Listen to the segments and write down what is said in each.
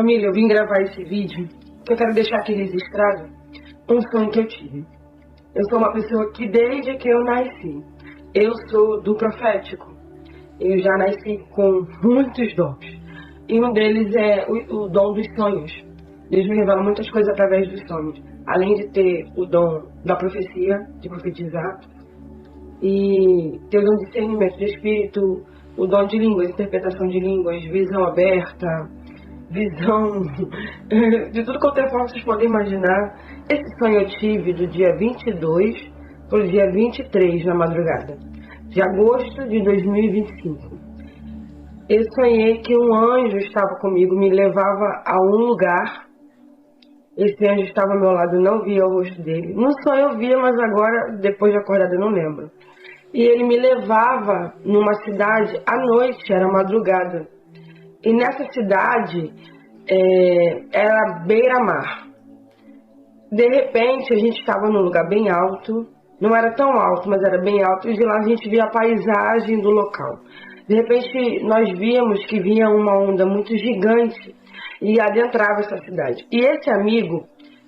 Família, eu vim gravar esse vídeo porque eu quero deixar aqui registrado um sonho que eu tive. Eu sou uma pessoa que desde que eu nasci, eu sou do profético. Eu já nasci com muitos dons. E um deles é o dom dos sonhos. Deus me revela muitas coisas através dos sonhos. Além de ter o dom da profecia, de profetizar, e ter o dom de discernimento de espírito, o dom de línguas, interpretação de línguas, visão aberta, visão de tudo quanto é forma que vocês podem imaginar. Esse sonho eu tive do dia 22 para o dia 23 na madrugada de agosto de 2025. Eu sonhei que um anjo estava comigo, me levava a um lugar. Esse anjo estava ao meu lado, eu não via o rosto dele. No sonho eu via, mas agora, depois de acordada, eu não lembro. E ele me levava numa cidade à noite, era madrugada. E nessa cidade era beira-mar. De repente, a gente estava num lugar bem alto. Não era tão alto, mas era bem alto. E de lá a gente via a paisagem do local. De repente, nós víamos que vinha uma onda muito gigante e adentrava essa cidade. E esse amigo,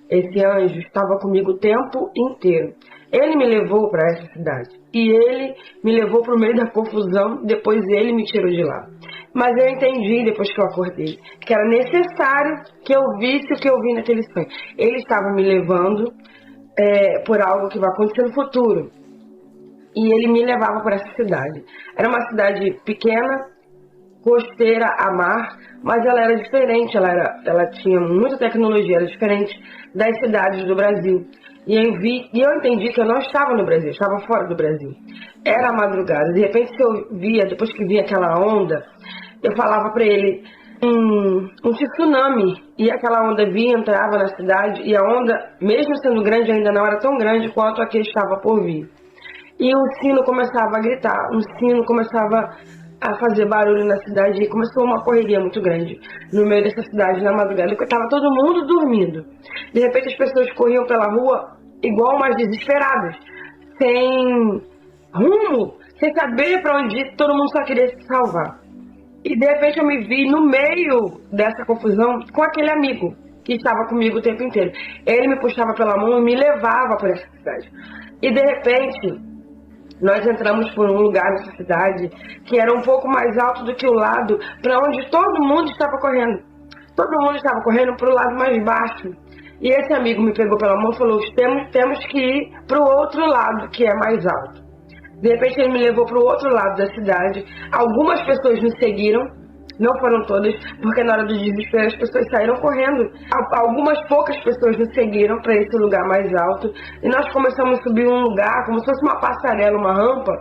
esse anjo, estava comigo o tempo inteiro. Ele me levou para essa cidade. E ele me levou para o meio da confusão. Depois ele me tirou de lá. Mas eu entendi, depois que eu acordei, que era necessário que eu visse o que eu vi naquele sonho. Ele estava me levando por algo que vai acontecer no futuro. E ele me levava para essa cidade. Era uma cidade pequena, costeira a mar, mas ela era diferente, ela tinha muita tecnologia, era diferente das cidades do Brasil. E eu entendi que eu não estava no Brasil, eu estava fora do Brasil. Era a madrugada, de repente eu via, depois que via aquela onda, eu falava para ele um tsunami, e aquela onda vinha, entrava na cidade, e a onda, mesmo sendo grande, ainda não era tão grande quanto a que estava por vir. E o sino começava a gritar, o sino começava a fazer barulho na cidade, e começou uma correria muito grande no meio dessa cidade na madrugada, porque estava todo mundo dormindo. De repente as pessoas corriam pela rua igual umas desesperadas, sem rumo, sem saber para onde ir, todo mundo só queria se salvar. E de repente eu me vi no meio dessa confusão com aquele amigo que estava comigo o tempo inteiro. Ele me puxava pela mão e me levava para essa cidade. E de repente nós entramos por um lugar nessa cidade que era um pouco mais alto do que o lado para onde todo mundo estava correndo. Todo mundo estava correndo para o lado mais baixo. E esse amigo me pegou pela mão e falou: temos que ir para o outro lado, que é mais alto. De repente ele me levou para o outro lado da cidade. Algumas pessoas me seguiram, não foram todas, porque na hora do desespero as pessoas saíram correndo. Algumas poucas pessoas me seguiram para esse lugar mais alto. E nós começamos a subir um lugar, como se fosse uma passarela, uma rampa,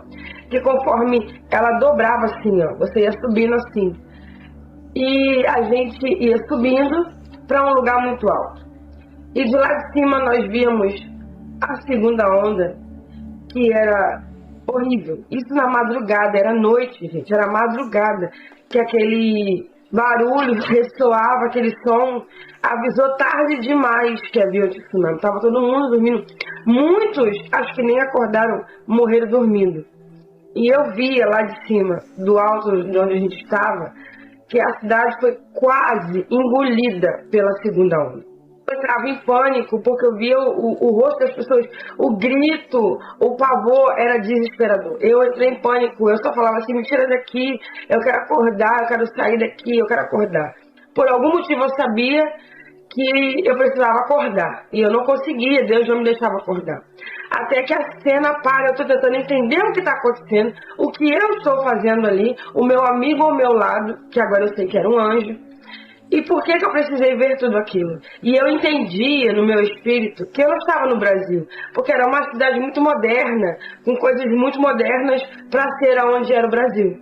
que conforme ela dobrava assim, ó, você ia subindo assim. E a gente ia subindo para um lugar muito alto. E de lá de cima nós víamos a segunda onda, que era horrível. Isso na madrugada, era noite, gente, era madrugada, que aquele barulho ressoava, aquele som avisou tarde demais que havia o tsunami. Tava todo mundo dormindo. Muitos, acho que nem acordaram, morreram dormindo. E eu via lá de cima, do alto de onde a gente estava, que a cidade foi quase engolida pela segunda onda. Eu entrava em pânico porque eu via o rosto das pessoas, o grito, o pavor era desesperador. Eu entrei em pânico, eu só falava assim: me tira daqui, eu quero acordar, eu quero sair daqui, eu quero acordar. Por algum motivo eu sabia que eu precisava acordar e eu não conseguia, Deus não me deixava acordar. Até que a cena para, eu estou tentando entender o que está acontecendo, o que eu estou fazendo ali, o meu amigo ao meu lado, que agora eu sei que era um anjo. E por que eu precisei ver tudo aquilo? E eu entendia no meu espírito que eu não estava no Brasil, porque era uma cidade muito moderna, com coisas muito modernas para ser aonde era o Brasil.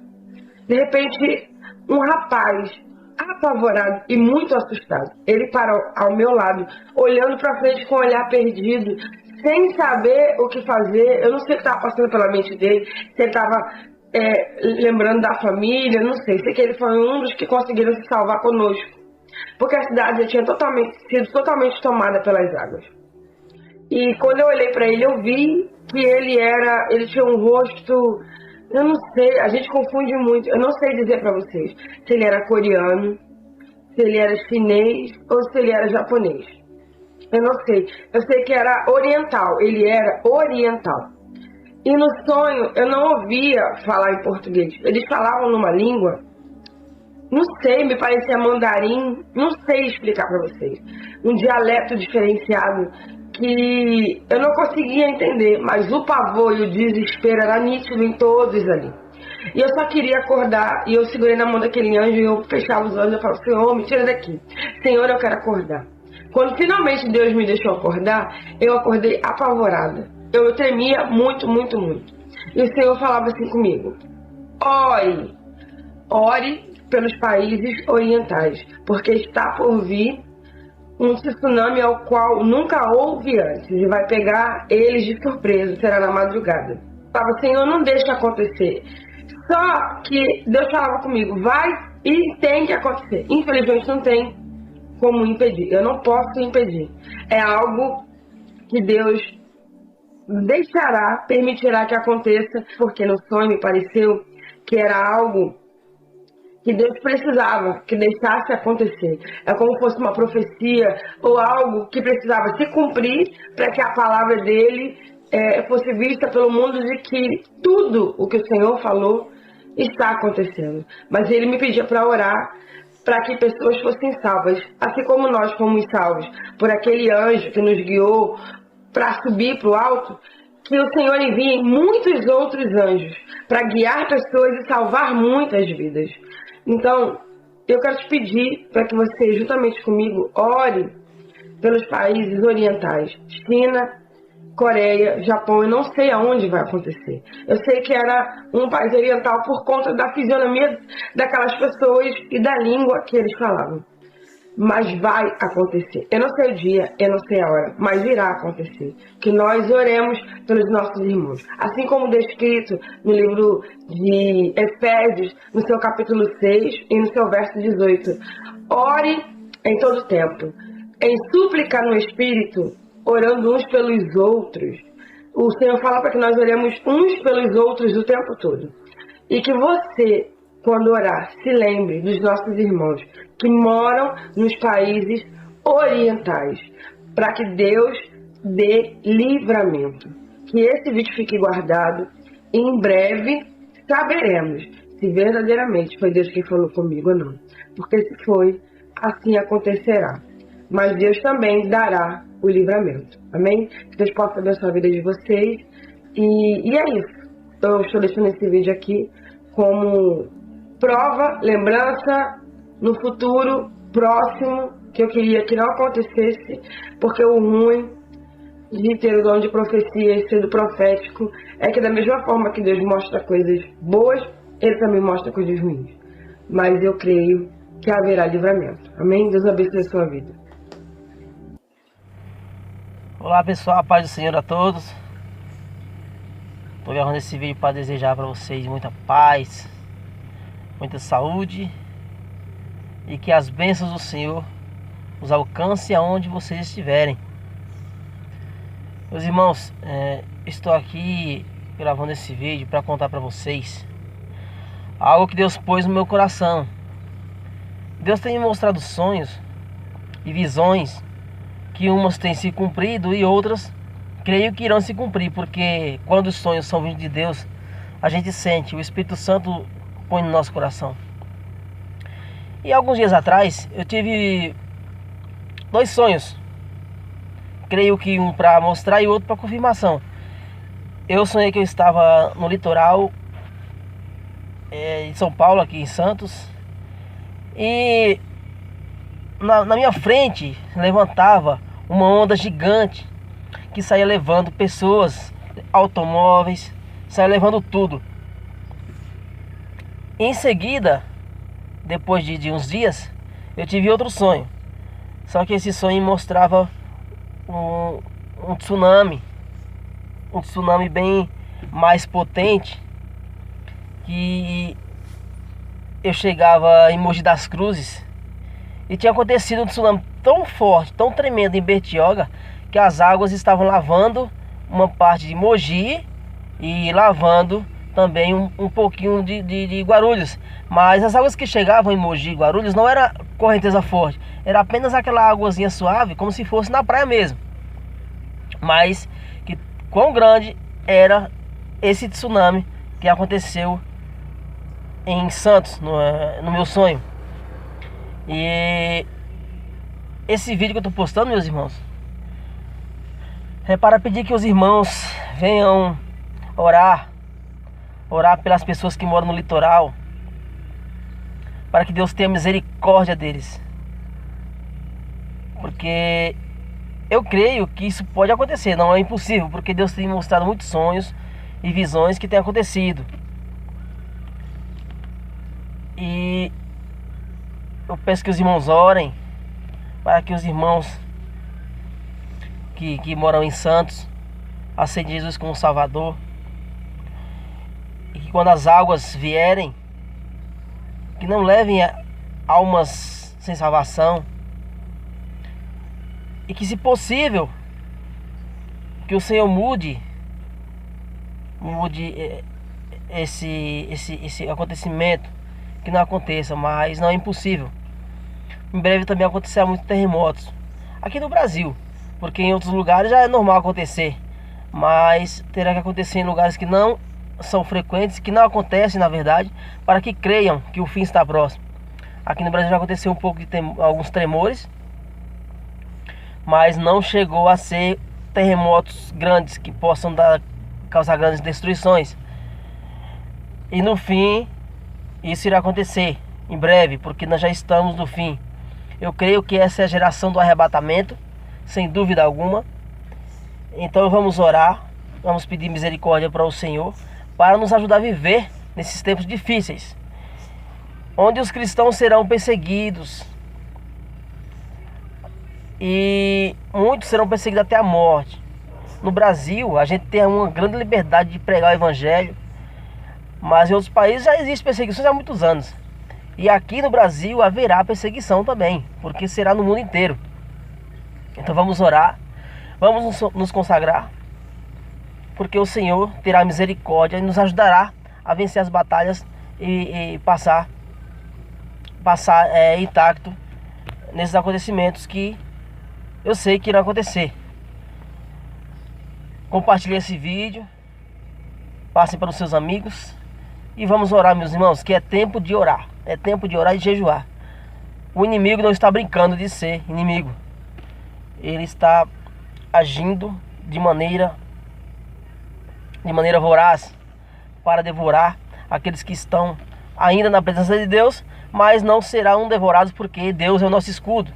De repente, um rapaz apavorado e muito assustado, ele para ao meu lado, olhando para frente com o olhar perdido, sem saber o que fazer. Eu não sei o que estava passando pela mente dele, se ele estava lembrando da família, não sei. Sei que ele foi um dos que conseguiram se salvar conosco, porque a cidade já tinha sido totalmente tomada pelas águas. E quando eu olhei para ele, eu vi que ele tinha um rosto, eu não sei, a gente confunde muito, eu não sei dizer para vocês se ele era coreano, se ele era chinês ou se ele era japonês. Eu não sei. Eu sei que era oriental. Ele era oriental. E no sonho eu não ouvia falar em português. Eles falavam numa língua, não sei, me parecia mandarim, não sei explicar para vocês. Um dialeto diferenciado que eu não conseguia entender, mas o pavor e o desespero era nítido em todos ali. E eu só queria acordar, e eu segurei na mão daquele anjo e eu fechava os olhos e eu falava, Senhor, me tira daqui. Senhor, eu quero acordar. Quando finalmente Deus me deixou acordar, eu acordei apavorada. Eu tremia muito, muito, muito. E o Senhor falava assim comigo, ore pelos países orientais, porque está por vir um tsunami ao qual nunca houve antes, e vai pegar eles de surpresa, será na madrugada. Eu falava, Senhor, não deixa acontecer. Só que Deus falava comigo, vai e tem que acontecer. Infelizmente não tem como impedir, eu não posso impedir. É algo que Deus deixará, permitirá que aconteça, porque no sonho me pareceu que era algo que Deus precisava que deixasse acontecer. É como se fosse uma profecia ou algo que precisava se cumprir para que a palavra dele fosse vista pelo mundo de que tudo o que o Senhor falou está acontecendo. Mas ele me pedia para orar para que pessoas fossem salvas, assim como nós fomos salvos por aquele anjo que nos guiou para subir para o alto, que o Senhor envie muitos outros anjos para guiar pessoas e salvar muitas vidas. Então, eu quero te pedir para que você, juntamente comigo, ore pelos países orientais, China, Coreia, Japão, eu não sei aonde vai acontecer. Eu sei que era um país oriental por conta da fisionomia daquelas pessoas e da língua que eles falavam. Mas vai acontecer. Eu não sei o dia, eu não sei a hora, mas irá acontecer. Que nós oremos pelos nossos irmãos. Assim como descrito no livro de Efésios, no seu capítulo 6 e no seu verso 18. Ore em todo tempo, em súplica no Espírito, orando uns pelos outros. O Senhor fala para que nós oremos uns pelos outros o tempo todo. E que você, quando orar, se lembre dos nossos irmãos que moram nos países orientais, para que Deus dê livramento. Que esse vídeo fique guardado e em breve saberemos se verdadeiramente foi Deus quem falou comigo ou não. Porque se foi, assim acontecerá. Mas Deus também dará o livramento. Amém? Que Deus possa abençoar a vida de vocês. E é isso. Eu estou deixando esse vídeo aqui como prova, lembrança, no futuro próximo, que eu queria que não acontecesse, porque o ruim de ter o dom de profecia e ser do profético é que da mesma forma que Deus mostra coisas boas, Ele também mostra coisas ruins. Mas eu creio que haverá livramento. Amém? Deus abençoe a sua vida. Olá pessoal, a paz do Senhor a todos. Estou gravando esse vídeo para desejar para vocês muita paz, muita saúde e que as bênçãos do Senhor os alcance aonde vocês estiverem. Meus irmãos, estou aqui gravando esse vídeo para contar para vocês algo que Deus pôs no meu coração. Deus tem me mostrado sonhos e visões que umas têm se cumprido e outras creio que irão se cumprir, porque quando os sonhos são vindos de Deus, a gente sente, o Espírito Santo põe no nosso coração. E alguns dias atrás eu tive 2 sonhos, creio que um para mostrar e outro para confirmação. Eu sonhei que eu estava no litoral de São Paulo, aqui em Santos, e na minha frente levantava uma onda gigante que saía levando pessoas, automóveis, saía levando tudo. Em seguida, depois de uns dias, eu tive outro sonho. Só que esse sonho mostrava um tsunami bem mais potente, que eu chegava em Mogi das Cruzes e tinha acontecido um tsunami tão forte, tão tremendo em Bertioga, que as águas estavam lavando uma parte de Mogi e lavando também um pouquinho de Guarulhos. Mas as águas que chegavam em Mogi, Guarulhos, não era correnteza forte, era apenas aquela águazinha suave, como se fosse na praia mesmo. Mas que quão grande era esse tsunami que aconteceu em Santos, no meu sonho. E esse vídeo que eu tô postando, meus irmãos, é para pedir que os irmãos venham orar pelas pessoas que moram no litoral, para que Deus tenha misericórdia deles. Porque eu creio que isso pode acontecer, não é impossível, porque Deus tem mostrado muitos sonhos e visões que têm acontecido. E eu peço que os irmãos orem para que os irmãos que moram em Santos aceitem Jesus como Salvador. E que quando as águas vierem, que não levem almas sem salvação. E que, se possível, que o Senhor mude esse acontecimento, que não aconteça, mas não é impossível. Em breve também acontecerá muitos terremotos aqui no Brasil, porque em outros lugares já é normal acontecer, mas terá que acontecer em lugares que não são frequentes, que não acontecem na verdade, para que creiam que o fim está próximo. Aqui no Brasil já aconteceu um pouco de alguns tremores, mas não chegou a ser terremotos grandes que possam causar grandes destruições. E no fim, isso irá acontecer em breve, porque nós já estamos no fim. Eu creio que essa é a geração do arrebatamento, sem dúvida alguma. Então vamos orar, vamos pedir misericórdia para o Senhor, para nos ajudar a viver nesses tempos difíceis, onde os cristãos serão perseguidos, e muitos serão perseguidos até a morte. No Brasil, a gente tem uma grande liberdade de pregar o Evangelho, mas em outros países já existe perseguições há muitos anos. E aqui no Brasil haverá perseguição também, porque será no mundo inteiro. Então vamos orar, vamos nos consagrar, porque o Senhor terá misericórdia e nos ajudará a vencer as batalhas e passar intacto nesses acontecimentos que eu sei que irão acontecer. Compartilhe esse vídeo, passem para os seus amigos e vamos orar, meus irmãos, que é tempo de orar. É tempo de orar e de jejuar. O inimigo não está brincando de ser inimigo. Ele está agindo de maneira voraz para devorar aqueles que estão ainda na presença de Deus, mas não serão devorados porque Deus é o nosso escudo.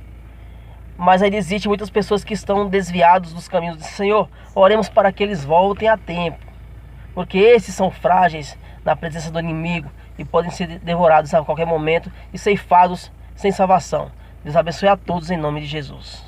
Mas ainda existe muitas pessoas que estão desviados dos caminhos do Senhor. Oremos para que eles voltem a tempo, porque esses são frágeis na presença do inimigo e podem ser devorados a qualquer momento e ceifados sem salvação. Deus abençoe a todos em nome de Jesus.